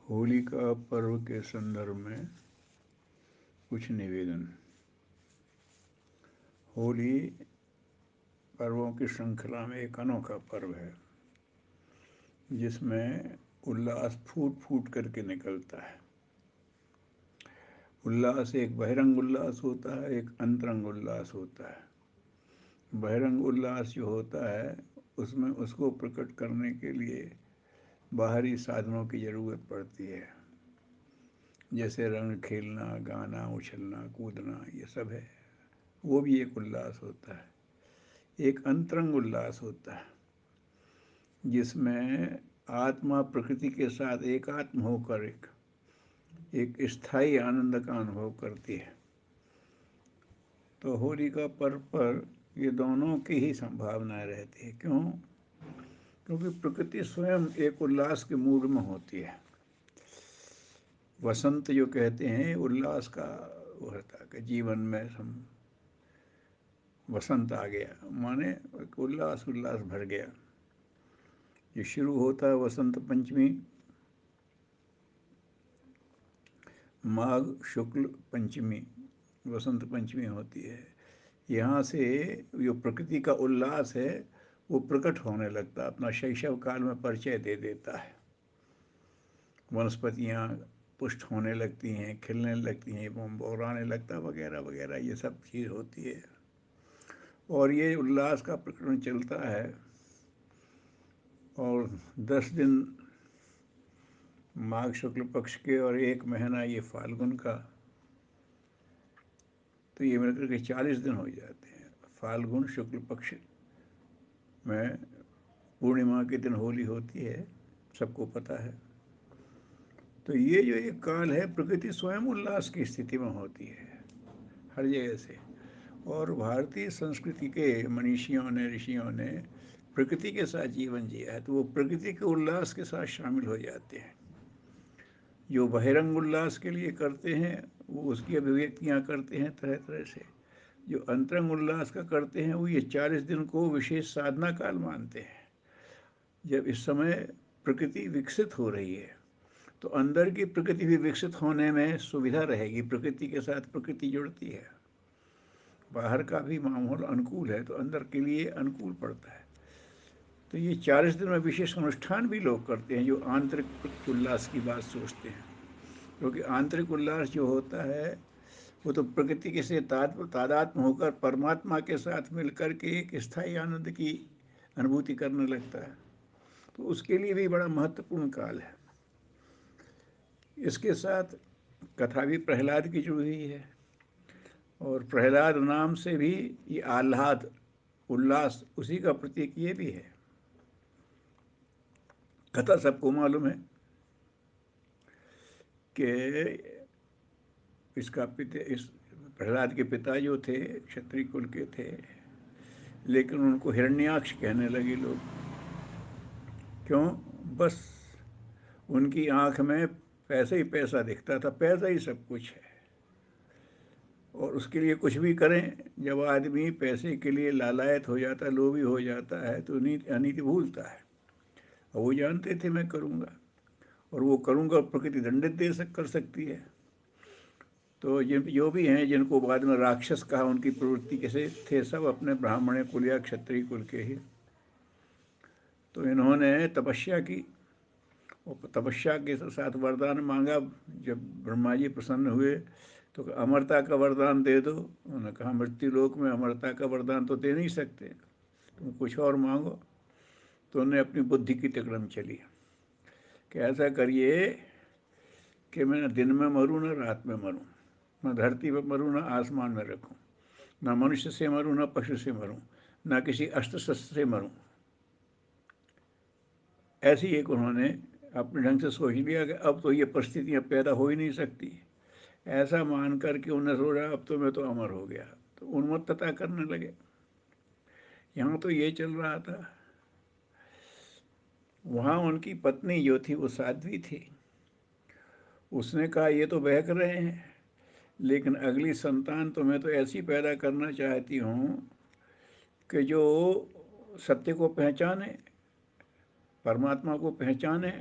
होलिका पर्व के संदर्भ में कुछ निवेदन। होली पर्वों की श्रृंखला में एक अनोखा पर्व है जिसमें उल्लास फूट फूट करके निकलता है। उल्लास एक बहिरंग उल्लास होता है, एक अंतरंग उल्लास होता है। बहिरंग उल्लास जो होता है उसमें उसको प्रकट करने के लिए बाहरी साधनों की ज़रूरत पड़ती है, जैसे रंग खेलना, गाना, उछलना, कूदना, ये सब है। वो भी एक उल्लास होता है। एक अंतरंग उल्लास होता है जिसमें आत्मा प्रकृति के साथ एकात्म होकर एक स्थायी आनंद का अनुभव करती है। तो होली का पर्व पर ये दोनों की ही संभावनाएं रहती है। क्यों? क्योंकि प्रकृति स्वयं एक उल्लास के मूड में होती है। वसंत जो कहते हैं उल्लास का वो होता है कि जीवन में वसंत आ गया, माने उल्लास भर गया। ये शुरू होता है वसंत पंचमी, माघ शुक्ल पंचमी वसंत पंचमी होती है। यहाँ से जो प्रकृति का उल्लास है वो प्रकट होने लगता है, अपना शैशव काल में परिचय दे देता है। वनस्पतियाँ पुष्ट होने लगती हैं, खिलने लगती हैं, बौराने लगता है, वगैरह वगैरह, ये सब चीज़ होती है। और ये उल्लास का प्रकरण चलता है और 10 दिन माघ शुक्ल पक्ष के और 1 महीना ये फाल्गुन का, तो ये मिलकर के 40 दिन हो जाते हैं। फाल्गुन शुक्ल पक्ष में पूर्णिमा के दिन होली होती है, सबको पता है। तो ये जो एक काल है प्रकृति स्वयं उल्लास की स्थिति में होती है हर जगह से। और भारतीय संस्कृति के मनीषियों ने, ऋषियों ने प्रकृति के साथ जीवन जिया है, तो वो प्रकृति के उल्लास के साथ शामिल हो जाते हैं। जो बहिरंग उल्लास के लिए करते हैं वो उसकी अभिव्यक्तियाँ करते हैं तरह तरह से। जो अंतरंग उल्लास का करते हैं वो ये 40 दिन को विशेष साधना काल मानते हैं। जब इस समय प्रकृति विकसित हो रही है तो अंदर की प्रकृति भी विकसित होने में सुविधा रहेगी। प्रकृति के साथ प्रकृति जुड़ती है, बाहर का भी माहौल अनुकूल है तो अंदर के लिए अनुकूल पड़ता है। तो ये 40 दिन में विशेष अनुष्ठान भी लोग करते हैं जो आंतरिक उल्लास की बात सोचते हैं। क्योंकि आंतरिक उल्लास जो होता है वो तो प्रकृति के से तादात्म्य होकर परमात्मा के साथ मिलकर के एक स्थायी आनंद की अनुभूति करने लगता है। तो उसके लिए भी बड़ा महत्वपूर्ण काल है। इसके साथ कथा भी प्रहलाद की जुड़ी हुई है, और प्रहलाद नाम से भी ये आह्लाद, उल्लास, उसी का प्रतीक ये भी है। कथा सबको मालूम है कि इसका इस प्रहलाद के पिता जो थे क्षत्रिय कुल के थे, लेकिन उनको हिरण्याक्ष कहने लगे लोग। क्यों? बस उनकी आंख में पैसा ही पैसा दिखता था, पैसा ही सब कुछ है। और उसके लिए कुछ भी करें, जब आदमी पैसे के लिए लालायत हो जाता है, लोभी हो जाता है, तो नीति अनीति भूलता है। और वो जानते थे मैं करूँगा, और वो करूँगा, प्रकृति दंडित कर सकती है। तो जो भी हैं जिनको बाद में राक्षस कहा, उनकी प्रवृत्ति कैसे थे, सब अपने ब्राह्मण कुल या क्षत्रिय कुल के ही। तो इन्होंने तपस्या की, और तपस्या के साथ वरदान मांगा। जब ब्रह्मा जी प्रसन्न हुए तो अमरता का वरदान दे दो। उन्होंने कहा मृत्यु लोक में अमरता का वरदान तो दे नहीं सकते, तुम कुछ और मांगो। तो उन्होंने अपनी बुद्धि की तिकड़म चली कि ऐसा करिए कि मैं न दिन में मरूँ न रात में मरूँ, न धरती पर मरूँ न आसमान में रखूँ, न मनुष्य से मरूँ न पशु से मरूँ, न किसी अस्त्र शस्त्र से मरूँ। ऐसी एक उन्होंने अपने ढंग से सोच लिया कि अब तो ये परिस्थितियाँ पैदा हो ही नहीं सकती। ऐसा मान कर के उन्हें सोचा अब तो मैं तो अमर हो गया, तो उन्मत्तता करने लगे। यहाँ तो ये चल रहा था। वहाँ उनकी पत्नी जो थी वो साध्वी थी। उसने कहा ये तो बहक रहे हैं, लेकिन अगली संतान तो मैं तो ऐसी पैदा करना चाहती हूँ कि जो सत्य को पहचाने, परमात्मा को पहचाने,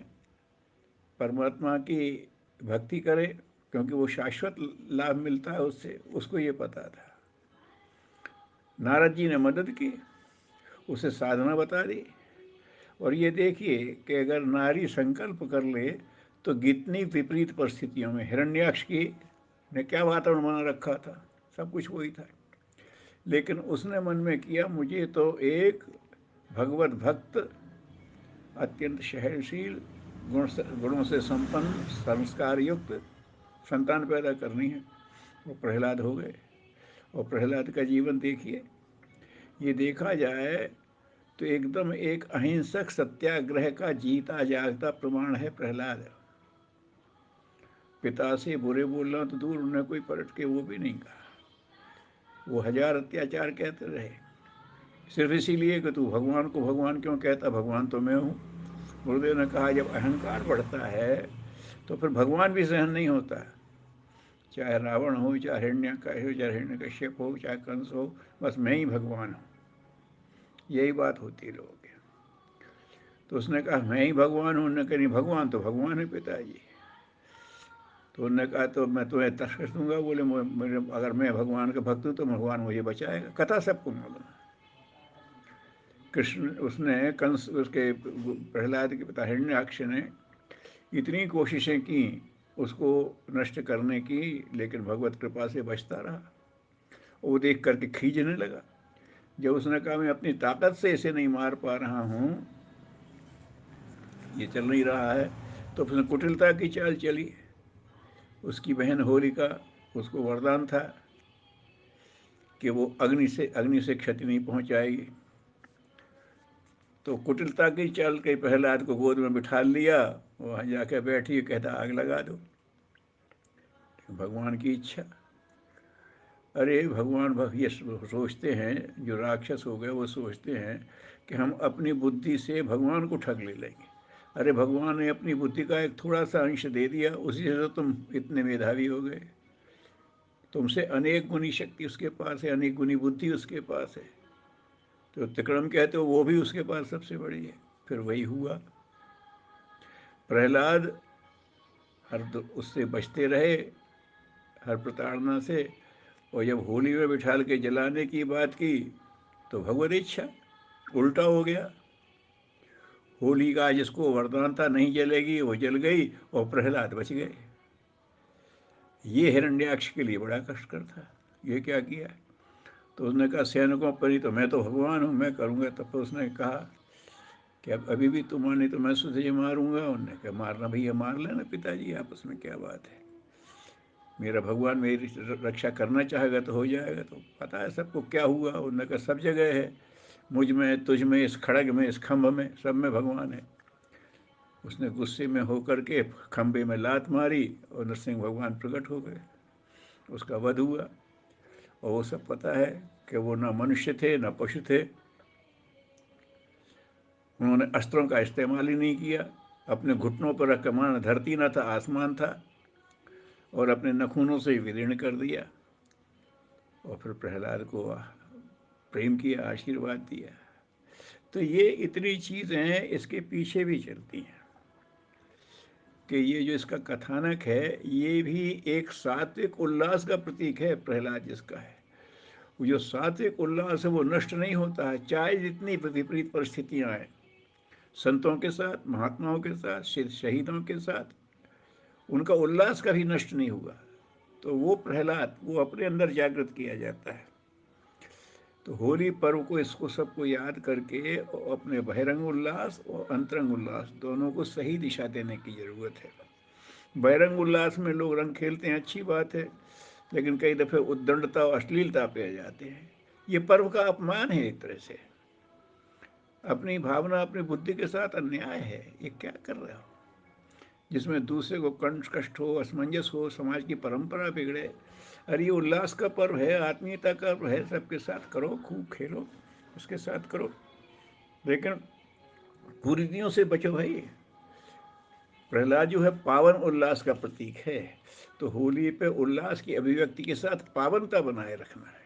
परमात्मा की भक्ति करे, क्योंकि वो शाश्वत लाभ मिलता है उससे, उसको ये पता था। नारद जी ने मदद की, उसे साधना बता दी। और ये देखिए कि अगर नारी संकल्प कर ले तो कितनी विपरीत परिस्थितियों में हिरण्याक्ष की ने क्या वातावरण बना रखा था, सब कुछ वही था। लेकिन उसने मन में किया, मुझे तो एक भगवत भक्त, अत्यंत सहनशील, गुणों से संपन्न, संस्कार युक्त संतान पैदा करनी है। वो प्रहलाद हो गए। और प्रहलाद का जीवन देखिए, ये देखा जाए तो एकदम एक अहिंसक सत्याग्रह का जीता जागता प्रमाण है प्रहलाद। पिता से बुरे बोलना तो दूर, उन्हें कोई पलट के वो भी नहीं कहा। वो हजार अत्याचार कहते रहे, सिर्फ इसीलिए कि तू भगवान को भगवान क्यों कहता, भगवान तो मैं हूँ। गुरुदेव ने कहा जब अहंकार बढ़ता है तो फिर भगवान भी सहन नहीं होता। चाहे रावण हो, चाहे हिरण्यकाश हो, चाहे हिरण्यकश्यप हो, चाहे कंस हो, बस मैं ही भगवान हूँ, यही बात होती है लोगों की। तो उसने कहा मैं ही भगवान हूँ। उन्होंने कहा नहीं, भगवान तो भगवान है पिताजी। तो उन्होंने कहा तो मैं तुम्हें तशखीस दूंगा। बोले मेरे, अगर मैं भगवान का भक्त हूँ तो भगवान मुझे बचाएगा। कथा सबको मालूम है। कृष्ण, उसने कंस, उसके प्रहलाद के पिता हिरण्याक्ष ने इतनी कोशिशें की उसको नष्ट करने की, लेकिन भगवत कृपा से बचता रहा। वो देख करके खींचने लगा। जब उसने कहा मैं अपनी ताकत से इसे नहीं मार पा रहा हूँ, ये चल नहीं रहा है, तो उसने कुटिलता की चाल चली। उसकी बहन होलिका, उसको वरदान था कि वो अग्नि से क्षति नहीं पहुंचाएगी। तो कुटिलता की चाल के प्रहलाद को गोद में बिठा लिया, वहाँ जाकर बैठी, कहता आग लगा दो, भगवान की इच्छा। अरे भगवान ये सोचते हैं, जो राक्षस हो गए वो सोचते हैं कि हम अपनी बुद्धि से भगवान को ठग ले लेंगे। अरे भगवान ने अपनी बुद्धि का एक थोड़ा सा अंश दे दिया, उसी से तो तुम इतने मेधावी हो गए। तुमसे अनेक गुनी शक्ति उसके पास है, अनेक गुनी बुद्धि उसके पास है। तो तिक्रम कहते हो वो भी उसके पास सबसे बड़ी है। फिर वही हुआ। प्रहलाद उससे बचते रहे, हर प्रताड़ना से। और जब होली में बिठाल के जलाने की बात की तो भगवत इच्छा उल्टा हो गया। होली का जिसको वरदान था नहीं जलेगी, वो जल गई और प्रहलाद बच गए। ये हिरण्याक्ष के लिए बड़ा कष्टकर था। ये क्या किया? तो उसने कहा सैनिकों पर ही तो मैं तो भगवान हूँ, मैं करूँगा। तब तो उसने कहा कि अब अभी भी तुम माने तो मैं तुझे मारूंगा। उन्होंने कहा मारना भैया मार लेना पिताजी, आपस में क्या बात है, मेरा भगवान मेरी रक्षा करना चाहेगा तो हो जाएगा। तो पता है सबको क्या हुआ। उन्होंने कहा सब जगह है, मुझ में, तुझ में, इस खड़ग में, इस खम्भ में, सब में भगवान है। उसने गुस्से में होकर के खम्भे में लात मारी और नरसिंह भगवान प्रकट हो गए। उसका वध हुआ। और वो सब पता है कि वो ना मनुष्य थे ना पशु थे। उन्होंने अस्त्रों का इस्तेमाल ही नहीं किया। अपने घुटनों पर रख माना धरती न था आसमान था, और अपने नखूनों से विदीर्ण कर दिया। और फिर प्रहलाद को प्रेम किया, आशीर्वाद दिया। तो ये इतनी चीज़ें इसके पीछे भी चलती हैं कि ये जो इसका कथानक है ये भी एक सात्विक उल्लास का प्रतीक है। प्रहलाद जिसका है, वो जो सात्विक उल्लास है वो नष्ट नहीं होता है, चाहे जितनी विपरीत परिस्थितियाँ आए। संतों के साथ, महात्माओं के साथ, शहीदों के साथ उनका उल्लास कभी नष्ट नहीं हुआ। तो वो प्रहलाद, वो अपने अंदर जागृत किया जाता है। तो होली पर्व को, इसको सबको याद करके अपने बहिरंग उल्लास और अंतरंग उल्लास दोनों को सही दिशा देने की ज़रूरत है। बहिरंग उल्लास में लोग रंग खेलते हैं, अच्छी बात है, लेकिन कई दफ़े उद्दंडता और अश्लीलता पे आ जाते हैं। ये पर्व का अपमान है एक तरह से, अपनी भावना, अपनी बुद्धि के साथ अन्याय है। ये क्या कर रहे हो, जिसमें दूसरे को कष्ट हो, असमंजस हो, समाज की परंपरा बिगड़े। अरे ये उल्लास का पर्व है, आत्मीयता का पर्व है, सबके साथ करो, खूब खेलो, उसके साथ करो, लेकिन कुरीतियों से बचो भाई। प्रहलाद जो है पावन उल्लास का प्रतीक है। तो होली पे उल्लास की अभिव्यक्ति के साथ पावनता बनाए रखना है।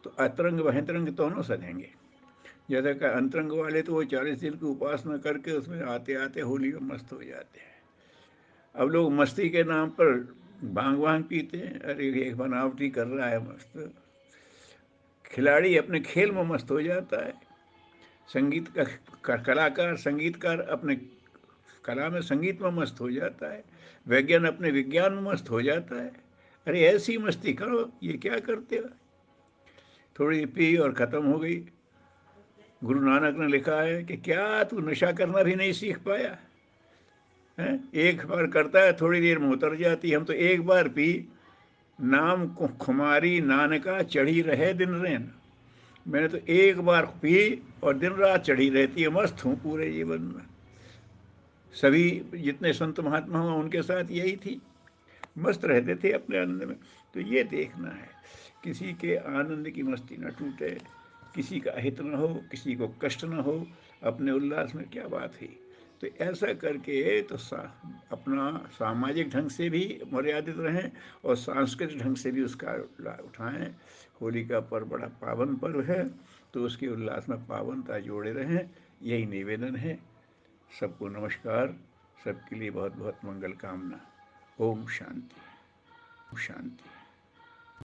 तो अतरंग बहितरंग दोनों सधेंगे। जैसे कि अंतरंग वाले तो वो 40 दिन की उपासना करके उसमें आते आते होली में मस्त हो जाते हैं। अब लोग मस्ती के नाम पर भांग वांग पीते हैं, अरे ये बनावटी कर रहा है मस्त। खिलाड़ी अपने खेल में मस्त हो जाता है, संगीत का कलाकार संगीतकार अपने कला में संगीत में मस्त हो जाता है, वैज्ञान अपने विज्ञान में मस्त हो जाता है। अरे ऐसी मस्ती करो, ये क्या करते हो? थोड़ी पी और ख़त्म हो गई। गुरु नानक ने लिखा है कि क्या तू नशा करना भी नहीं सीख पाया है? एक बार करता है, थोड़ी देर में उतर जाती। हम तो एक बार पी, नाम खुमारी नानका चढ़ी रहे दिन रैन। मैंने तो एक बार पी और दिन रात चढ़ी रहती है, मस्त हूँ पूरे जीवन में। सभी जितने संत महात्मा हुआ उनके साथ यही थी, मस्त रहते थे अपने आनंद में। तो ये देखना है, किसी के आनंद की मस्ती न टूटे, किसी का हित न हो, किसी को कष्ट न हो, अपने उल्लास में क्या बात है। तो ऐसा करके तो अपना सामाजिक ढंग से भी मर्यादित रहें और सांस्कृतिक ढंग से भी उसका लाभ उठाएं। होली का पर्व बड़ा पावन पर्व है, तो उसके उल्लास में पावनता जोड़े रहें, यही निवेदन है। सबको नमस्कार, सबके लिए बहुत बहुत मंगल कामना। ओम शांति, शांति।